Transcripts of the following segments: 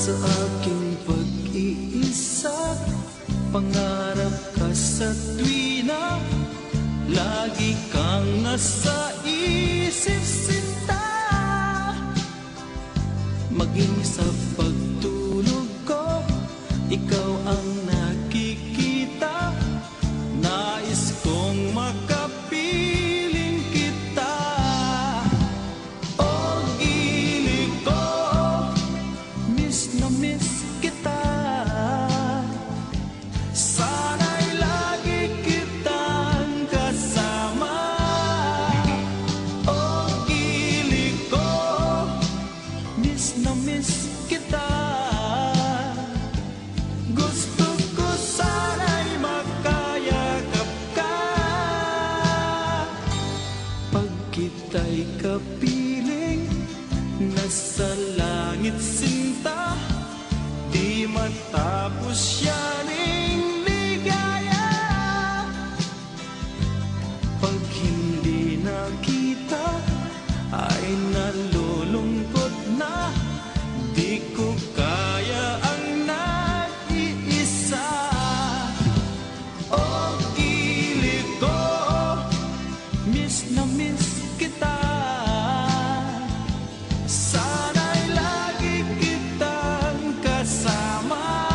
Sa aking pag-iisa, pangarap ka sa tuwina, lagi kang nasa isip, sinta. Maging sa pagtulog ko, ikaw ang nakikita. Nais kong makapiling kita. O gili ko, miss na miss kita. Sana'y lagi kitang kasama. O gili ko, miss na miss kita. Gusto ko sana'y makayakap ka. Pag kita'y kapiling, nasa langit sinta, di matapos yaning ligaya. Pag hindi nakita, ay nalulungkot na, di ko kaya ang nag-iisa. O gili ko, miss na miss kita. Sana'y lagi kitang kasama.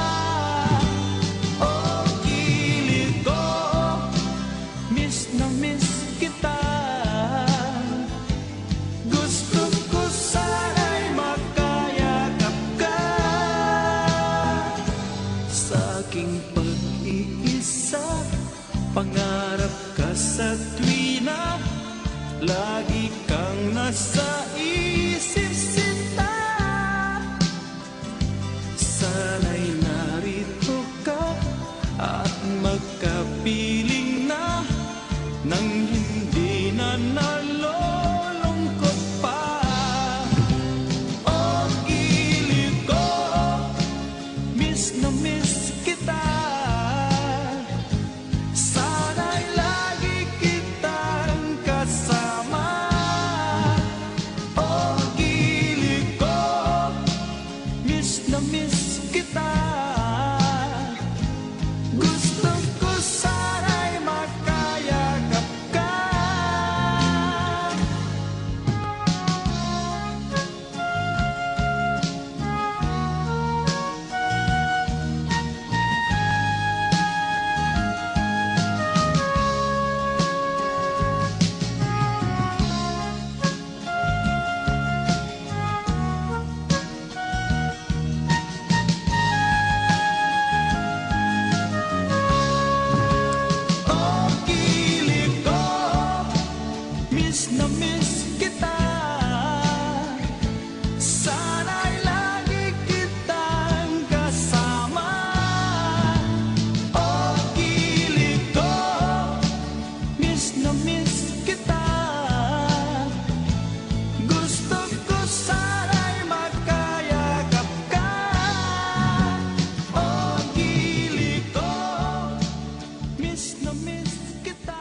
O gili ko, miss na miss kita. Gusto ko sana'y makayakap ka. Sa aking pag-iisa, pangarap ka sa tuwina, lagi kang nasa isip, sinta. Sana'y narito ka at magkapiling na, nang hindi na nalulungkot pa. O gili ko, miss na miss kita. Sana'y lagi kitang kasama. O gili ko, miss na miss kita. Gusto ko sana'y makayakap ka. O gili ko, miss na miss kita. Sana'y lagi kitang kasama. O gili ko, miss na miss kita. Gusto ko sana'y makayakap ka. O gili ko, miss na miss kita.